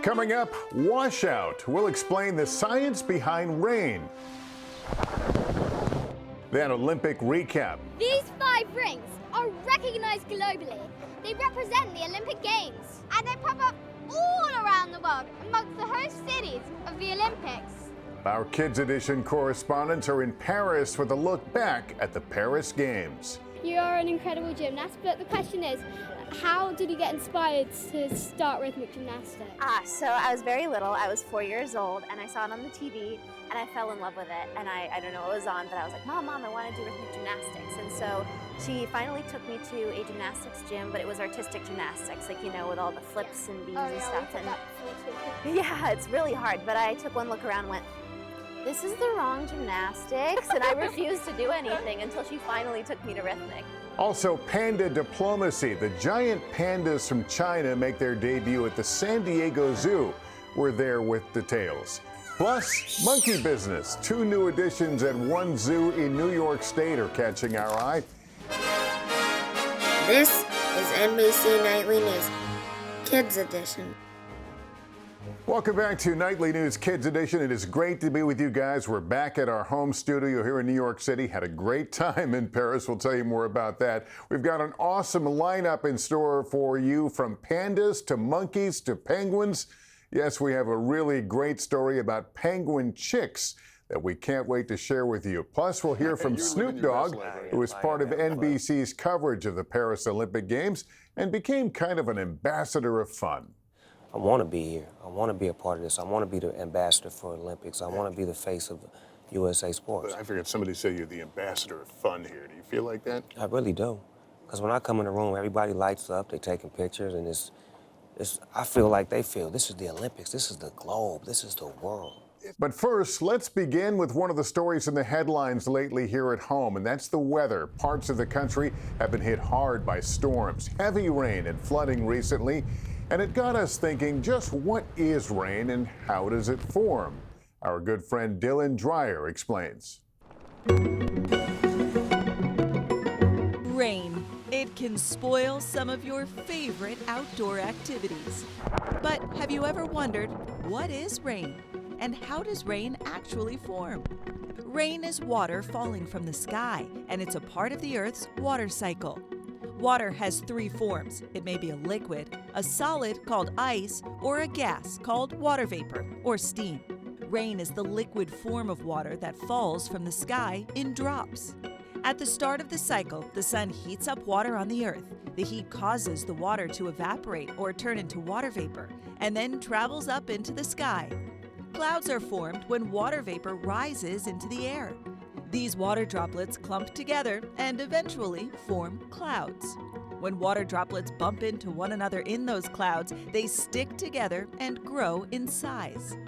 Coming up, washout. We'll explain the science behind rain. Then Olympic recap. These 5 rings are recognized globally. They represent the Olympic Games. And they pop up all around the world amongst the host cities of the Olympics. Our Kids Edition correspondents are in Paris with a look back at the Paris Games. You are an incredible gymnast, but the question is, how did you get inspired to start rhythmic gymnastics? So I was very little. I was 4 years old, and I saw it on the TV, and I fell in love with it. And I don't know what was on, but I was like, Mom, I want to do rhythmic gymnastics. And so she finally took me to a gymnastics gym, but it was artistic gymnastics, like, you know, with all the flips and beams and stuff. And yeah, it's really hard. But I took one look around and went, this is the wrong gymnastics, and I refused to do anything until she finally took me to rhythmic. Also, panda diplomacy. The giant pandas from China make their debut at the San Diego Zoo. We're there with details. Plus, monkey business. 2 new additions at one zoo in New York State are catching our eye. This is NBC Nightly News, Kids Edition. Welcome back to Nightly News Kids Edition. It is great to be with you guys. We're back at our home studio here in New York City. Had a great time in Paris. We'll tell you more about that. We've got an awesome lineup in store for you, from pandas to monkeys to penguins. Yes, we have a really great story about penguin chicks that we can't wait to share with you. Plus, we'll hear from Snoop Dogg, who was part of NBC's coverage of the Paris Olympic Games and became kind of an ambassador of fun. I want to be here. I want to be a part of this. I want to be the ambassador for Olympics. I want to be the face of USA sports. But I figured somebody said you're the ambassador of fun here. Do you feel like that? I really do. Because when I come in the room, everybody lights up, they're taking pictures, and I feel like they feel this is the Olympics, this is the globe, this is the world. But first, let's begin with one of the stories in the headlines lately here at home, and that's the weather. Parts of the country have been hit hard by storms, heavy rain and flooding recently. And it got us thinking, just what is rain and how does it form? Our good friend Dylan Dreyer explains. Rain. It can spoil some of your favorite outdoor activities. But have you ever wondered, what is rain? And how does rain actually form? Rain is water falling from the sky, and it's a part of the Earth's water cycle. Water has 3 forms. It may be a liquid, a solid called ice, or a gas called water vapor or steam. Rain is the liquid form of water that falls from the sky in drops. At the start of the cycle, the sun heats up water on the earth. The heat causes the water to evaporate or turn into water vapor, and then travels up into the sky. Clouds are formed when water vapor rises into the air. These water droplets clump together and eventually form clouds. When water droplets bump into one another in those clouds, they stick together and grow in size.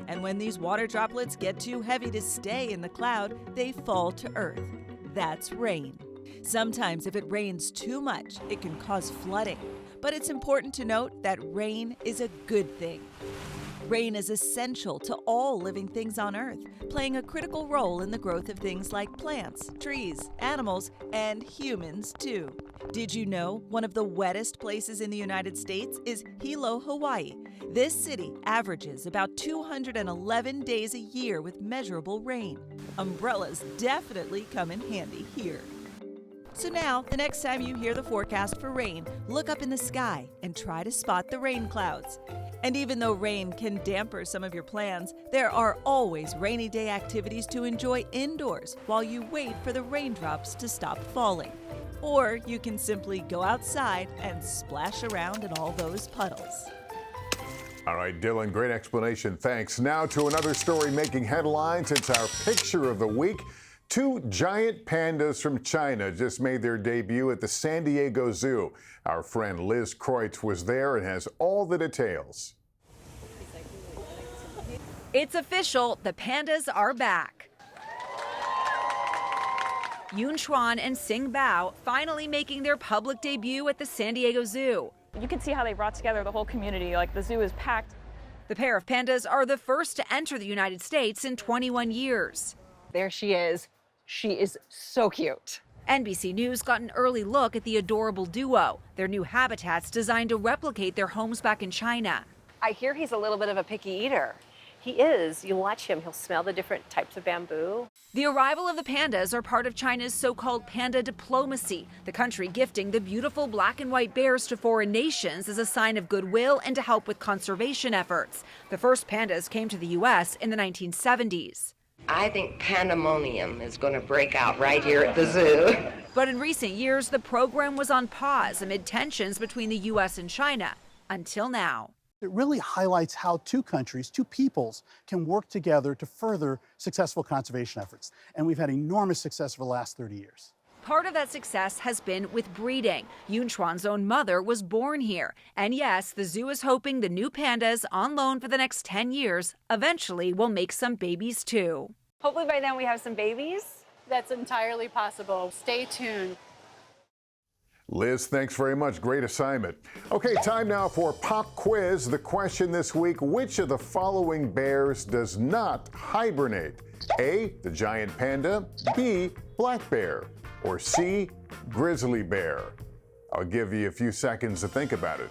And when these water droplets get too heavy to stay in the cloud, they fall to earth. That's rain. Sometimes if it rains too much, it can cause flooding. But it's important to note that rain is a good thing. Rain is essential to all living things on Earth, playing a critical role in the growth of things like plants, trees, animals, and humans too. Did you know one of the wettest places in the United States is Hilo, Hawaii? This city averages about 211 days a year with measurable rain. Umbrellas definitely come in handy here. So now, the next time you hear the forecast for rain, look up in the sky and try to spot the rain clouds. And even though rain can damper some of your plans, there are always rainy day activities to enjoy indoors while you wait for the raindrops to stop falling. Or you can simply go outside and splash around in all those puddles. All right, Dylan, great explanation. Thanks. Now to another story making headlines. It's our picture of the week. 2 giant pandas from China just made their debut at the San Diego Zoo. Our friend Liz Kreutz was there and has all the details. It's official, the pandas are back. Yun Chuan and Sing Bao finally making their public debut at the San Diego Zoo. You can see how they brought together the whole community. Like, the zoo is packed. The pair of pandas are the first to enter the United States in 21 years. There she is. She is so cute. NBC News got an early look at the adorable duo, their new habitats designed to replicate their homes back in China. I hear he's a little bit of a picky eater. He is. You watch him, he'll smell the different types of bamboo. The arrival of the pandas are part of China's so-called panda diplomacy, the country gifting the beautiful black and white bears to foreign nations as a sign of goodwill and to help with conservation efforts. The first pandas came to the U.S. in the 1970s. I think pandemonium is going to break out right here at the zoo. But in recent years, the program was on pause amid tensions between the U.S. and China, until now. It really highlights how two countries, two peoples, can work together to further successful conservation efforts. And we've had enormous success for the last 30 years. Part of that success has been with breeding. Yun Chuan's own mother was born here. And yes, the zoo is hoping the new pandas on loan for the next 10 years eventually will make some babies too. Hopefully by then we have some babies. That's entirely possible. Stay tuned. Liz, thanks very much. Great assignment. Okay, time now for Pop Quiz. The question this week, which of the following bears does not hibernate? A, the giant panda, B, black bear, or C, grizzly bear? I'll give you a few seconds to think about it.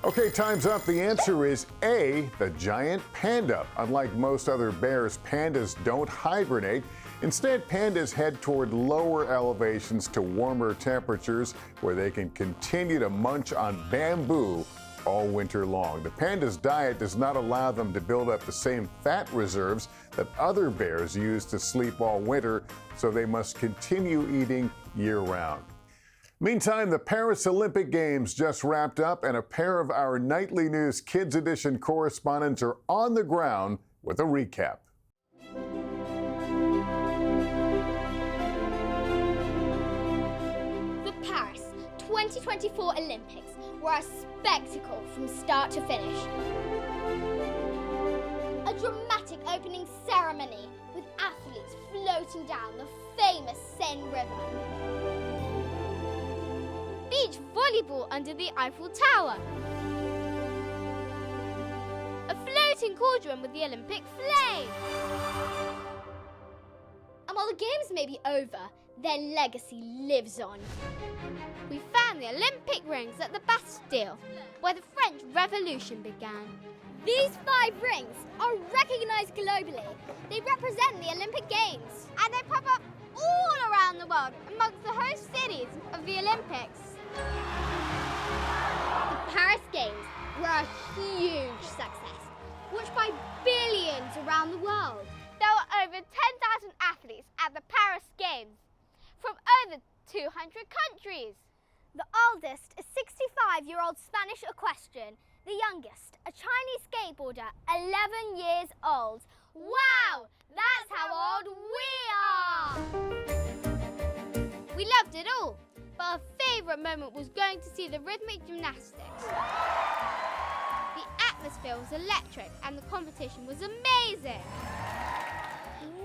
Okay, time's up. The answer is A, the giant panda. Unlike most other bears, pandas don't hibernate. Instead, pandas head toward lower elevations to warmer temperatures where they can continue to munch on bamboo all winter long. The panda's diet does not allow them to build up the same fat reserves that other bears use to sleep all winter, so they must continue eating year-round. Meantime, the Paris Olympic Games just wrapped up, and a pair of our Nightly News Kids Edition correspondents are on the ground with a recap. The Paris 2024 Olympics were a spectacle from start to finish. A dramatic opening ceremony with athletes floating down the famous Seine River. Beach volleyball under the Eiffel Tower. A floating cauldron with the Olympic flame. And while the games may be over, their legacy lives on. We found the Olympic rings at the Bastille, where the French Revolution began. These 5 rings are recognised globally. They represent the Olympic Games, and they pop up all around the world amongst the host cities of the Olympics. The Paris Games were a huge success, watched by billions around the world. There were over 10,000 athletes at the Paris Games from over 200 countries. The oldest, a 65-year-old Spanish equestrian. The youngest, a Chinese skateboarder, 11 years old. Wow, that's how old we are! We loved it all, but our favourite moment was going to see the rhythmic gymnastics. The atmosphere was electric and the competition was amazing.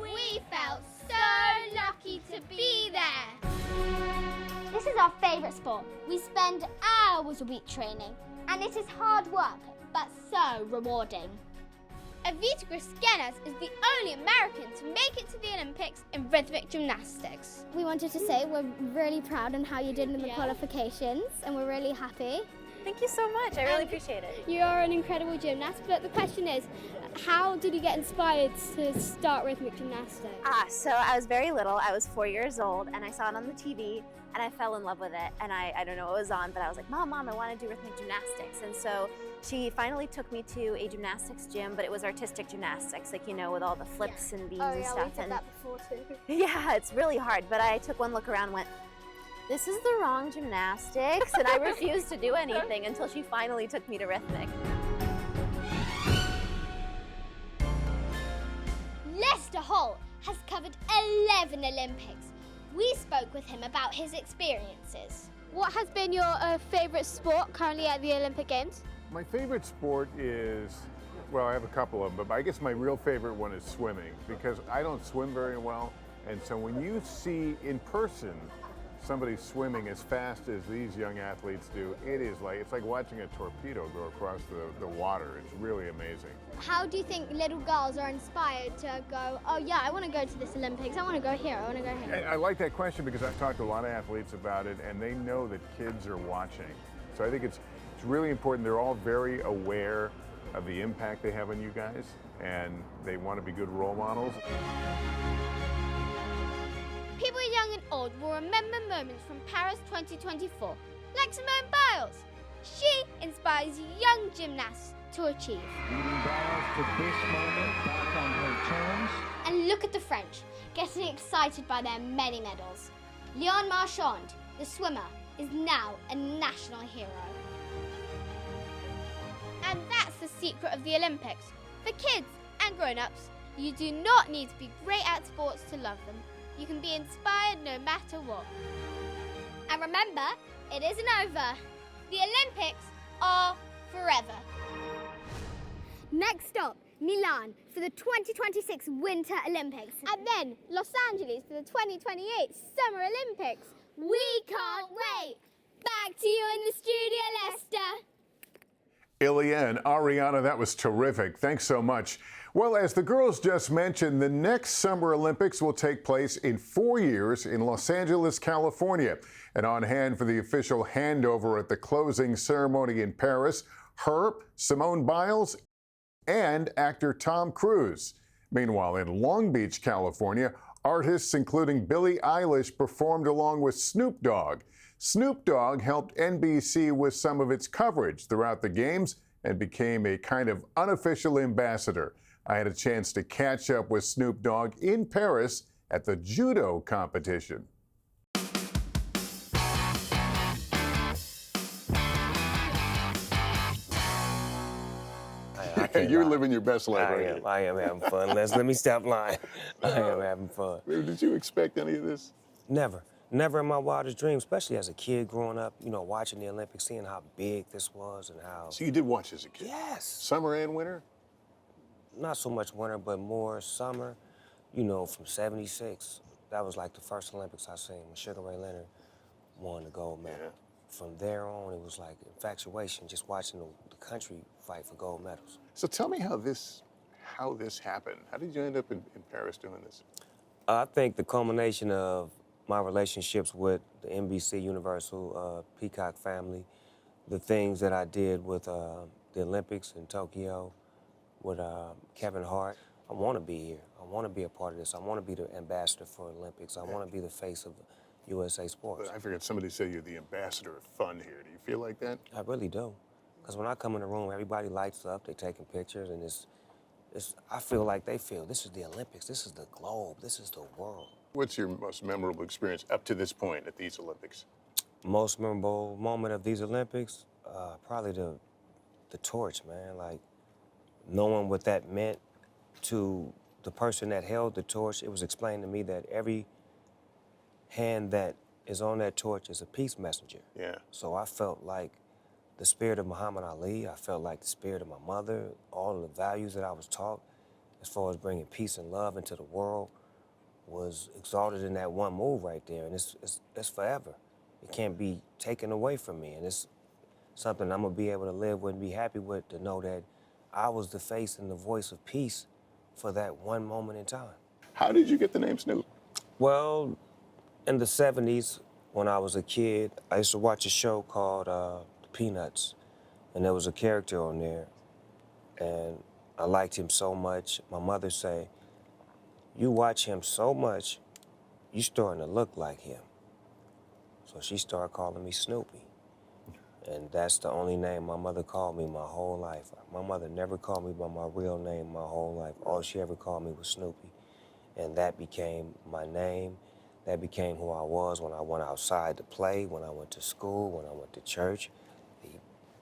We felt so lucky to be there. This is our favourite sport. We spend hours a week training, and it is hard work, but so rewarding. Evita Griskenas is the only American to make it to the Olympics in rhythmic gymnastics. We wanted to say we're really proud on how you did in the qualifications, and we're really happy. Thank you so much. I really appreciate it. You are an incredible gymnast, but the question is, how did you get inspired to start rhythmic gymnastics? So I was very little. I was 4 years old, and I saw it on the TV, and I fell in love with it. And I don't know what was on, but I was like, Mom, I want to do rhythmic gymnastics. And so she finally took me to a gymnastics gym, but it was artistic gymnastics, like, you know, with all the flips and beams and stuff. We did that before too. Yeah, it's really hard, but I took one look around and went, this is the wrong gymnastics, and I refused to do anything until she finally took me to rhythmic. Lester Holt has covered 11 Olympics. We spoke with him about his experiences. What has been your favourite sport currently at the Olympic Games? My favorite sport is, well, I have a couple of them, but I guess my real favorite one is swimming, because I don't swim very well. And so when you see in person somebody swimming as fast as these young athletes do, it's like watching a torpedo go across the water. It's really amazing. How do you think little girls are inspired to go, oh yeah, I want to go to this Olympics, I want to go here, I want to go here? I like that question because I've talked to a lot of athletes about it, and they know that kids are watching. So I think it's really important. They're all very aware of the impact they have on you guys, and they want to be good role models. People young and old will remember moments from Paris 2024, like Simone Biles. She inspires young gymnasts to achieve. And look at the French, getting excited by their many medals. Léon Marchand, the swimmer, is now a national hero. And that's the secret of the Olympics. For kids and grown-ups, you do not need to be great at sports to love them. You can be inspired no matter what. And remember, it isn't over. The Olympics are forever. Next stop, Milan for the 2026 Winter Olympics. And then Los Angeles for the 2028 Summer Olympics. We can't wait. Back to you in the studio, Lester. Ilya and Ariana, that was terrific. Thanks so much. Well, as the girls just mentioned, the next Summer Olympics will take place in 4 years in Los Angeles, California. And on hand for the official handover at the closing ceremony in Paris, her, Simone Biles, and actor Tom Cruise. Meanwhile, in Long Beach, California, artists including Billie Eilish performed along with Snoop Dogg. Snoop Dogg helped NBC with some of its coverage throughout the games and became a kind of unofficial ambassador. I had a chance to catch up with Snoop Dogg in Paris at the judo competition. You're living your best life, aren't you? I am having fun. Let me stop lying. I am having fun. Did you expect any of this? Never. Never in my wildest dreams, especially as a kid growing up, you know, watching the Olympics, seeing how big this was and how... So you did watch as a kid? Yes. Summer and winter? Not so much winter, but more summer, you know, from '76. That was like the first Olympics I seen when Sugar Ray Leonard won the gold medal. Yeah. From there on, it was like infatuation, just watching the country fight for gold medals. So tell me how this happened. How did you end up in Paris doing this? I think the culmination of my relationships with the NBC Universal Peacock family, the things that I did with the Olympics in Tokyo, with Kevin Hart. I want to be here. I want to be a part of this. I want to be the ambassador for Olympics. I want to be the face of USA sports. I figured somebody said you're the ambassador of fun here. Do you feel like that? I really do. Because when I come in the room, everybody lights up, they're taking pictures, and I feel like they feel this is the Olympics, this is the globe, this is the world. What's your most memorable experience up to this point at these Olympics? Most memorable moment of these Olympics? Probably the torch, man. Like, knowing what that meant to the person that held the torch, it was explained to me that every hand that is on that torch is a peace messenger. Yeah. So I felt like the spirit of Muhammad Ali, I felt like the spirit of my mother, all of the values that I was taught as far as bringing peace and love into the world was exalted in that one move right there, and it's forever. It can't be taken away from me, and it's something I'm gonna be able to live with and be happy with, to know that I was the face and the voice of peace for that one moment in time. How did you get the name Snoop? Well, in the 70s, when I was a kid, I used to watch a show called Peanuts, and there was a character on there, and I liked him so much. My mother said, "You watch him so much, you starting to look like him." So she started calling me Snoopy. And that's the only name my mother called me my whole life. My mother never called me by my real name my whole life. All she ever called me was Snoopy. And that became my name. That became who I was when I went outside to play, when I went to school, when I went to church.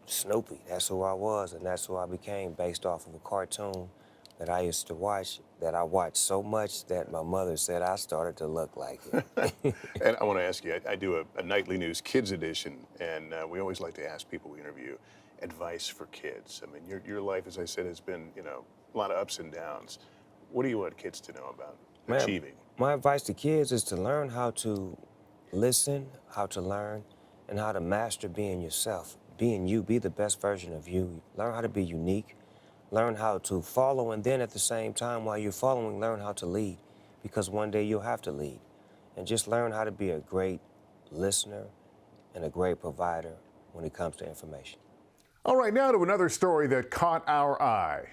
Snoopy, that's who I was, and that's who I became based off of a cartoon that I used to watch, that I watched so much that my mother said I started to look like it. And I want to ask you, I do a Nightly News Kids edition, and we always like to ask people we interview advice for kids. I mean, your life, as I said, has been, you know, a lot of ups and downs. What do you want kids to know about achieving? My advice to kids is to learn how to listen, how to learn, and how to master being yourself. Being you, be the best version of you. Learn how to be unique, learn how to follow, and then at the same time, while you're following, learn how to lead, because one day you'll have to lead. And just learn how to be a great listener and a great provider when it comes to information. All right, now to another story that caught our eye.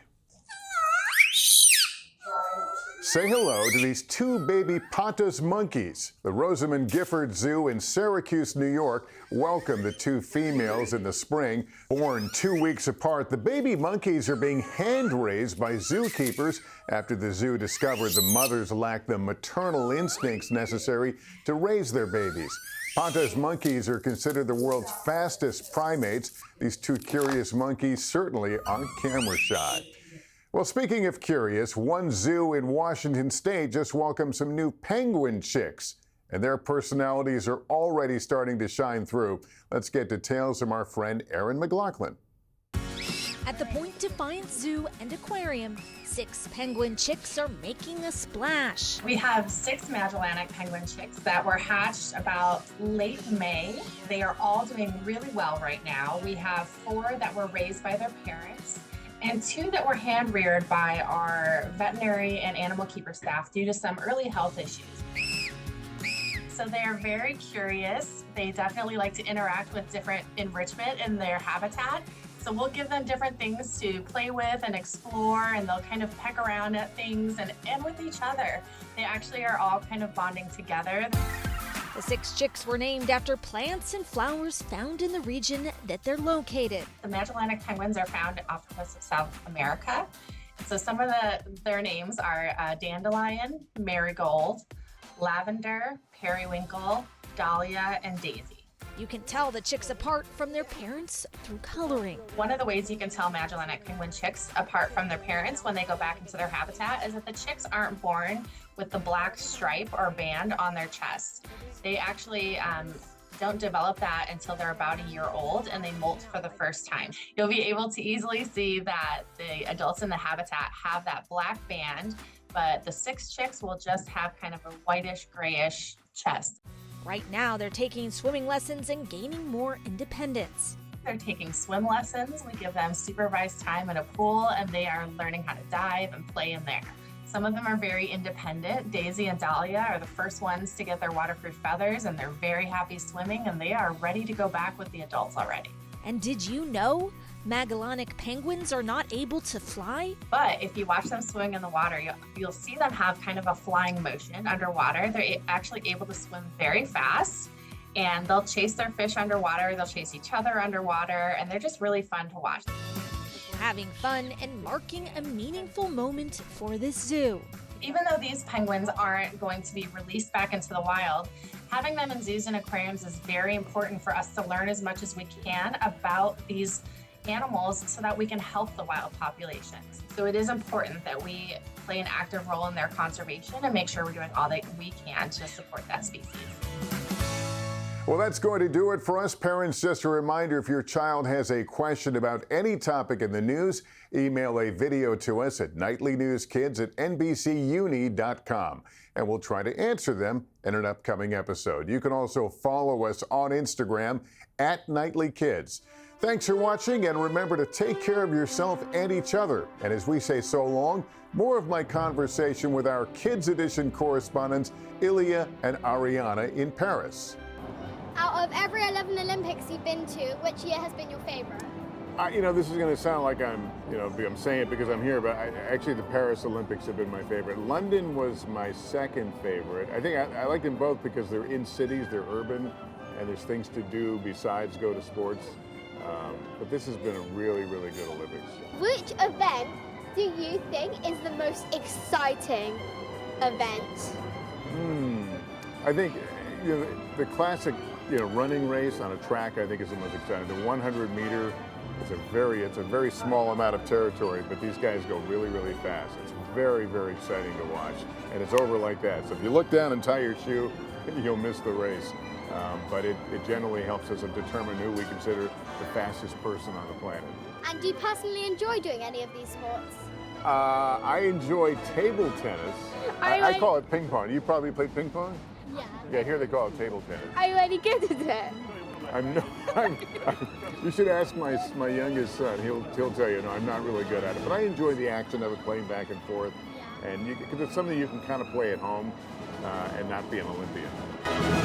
Say hello to these two baby Pandas monkeys. The Rosamund Gifford Zoo in Syracuse, New York, welcomed the two females in the spring. Born 2 weeks apart, the baby monkeys are being hand-raised by zookeepers after the zoo discovered the mothers lack the maternal instincts necessary to raise their babies. Pandas monkeys are considered the world's fastest primates. These two curious monkeys certainly aren't camera shy. Well, speaking of curious, one zoo in Washington state just welcomed some new penguin chicks, and their personalities are already starting to shine through. Let's get details from our friend Erin McLaughlin. At the Point Defiance Zoo and Aquarium, 6 penguin chicks are making a splash. We have 6 Magellanic penguin chicks that were hatched about late May. They are all doing really well right now. We have 4 that were raised by their parents, and 2 that were hand-reared by our veterinary and animal keeper staff due to some early health issues. So they are very curious. They definitely like to interact with different enrichment in their habitat. So we'll give them different things to play with and explore, and they'll kind of peck around at things and with each other. They actually are all kind of bonding together. The 6 chicks were named after plants and flowers found in the region that they're located. The Magellanic penguins are found off the coast of South America. So some of their names are dandelion, marigold, lavender, periwinkle, dahlia, and daisy. You can tell the chicks apart from their parents through coloring. One of the ways you can tell Magellanic penguin chicks apart from their parents when they go back into their habitat is that the chicks aren't born with the black stripe or band on their chest. They actually don't develop that until they're about a year old, and they molt for the first time. You'll be able to easily see that the adults in the habitat have that black band, but the 6 chicks will just have kind of a whitish, grayish chest. Right now, they're taking swimming lessons and gaining more independence. They're taking swim lessons. We give them supervised time in a pool, and they are learning how to dive and play in there. Some of them are very independent. Daisy and Dahlia are the first ones to get their waterproof feathers, and they're very happy swimming, and they are ready to go back with the adults already. And did you know Magellanic penguins are not able to fly? But if you watch them swimming in the water, you'll see them have kind of a flying motion underwater. They're actually able to swim very fast, and they'll chase their fish underwater. They'll chase each other underwater, and they're just really fun to watch. We're having fun and marking a meaningful moment for this zoo. Even though these penguins aren't going to be released back into the wild, having them in zoos and aquariums is very important for us to learn as much as we can about these animals so that we can help the wild populations. So it is important that we play an active role in their conservation and make sure we're doing all that we can to support that species. Well, that's going to do it for us. Parents, just a reminder, if your child has a question about any topic in the news, email a video to us at nightlynewskids@nbcuni.com, and we'll try to answer them in an upcoming episode. You can also follow us on Instagram @NightlyKids. Thanks for watching, and remember to take care of yourself and each other. And as we say so long, more of my conversation with our Kids Edition correspondents, Ilya and Ariana in Paris. Out of every 11 Olympics you've been to, which year has been your favorite? This is going to sound like I'm saying it because I'm here, but actually the Paris Olympics have been my favorite. London was my second favorite. I think I like them both because they're in cities, they're urban, and there's things to do besides go to sports. But this has been a really, really good Olympics. Which event do you think is the most exciting event? I think the classic running race on a track I think is the most exciting. The 100-meter, it's a very small amount of territory, but these guys go really, really fast. It's very, very exciting to watch, and it's over like that. So if you look down and tie your shoe, you'll miss the race. But it generally helps us determine who we consider the fastest person on the planet. And do you personally enjoy doing any of these sports? I enjoy table tennis. I call it ping pong. You probably play ping pong? Yeah. Yeah, here they call it table tennis. Are you any good at it? I'm no. You should ask my youngest son. He'll tell you. No, I'm not really good at it, but I enjoy the action of it, playing back and forth, and because it's something you can kind of play at home and not be an Olympian.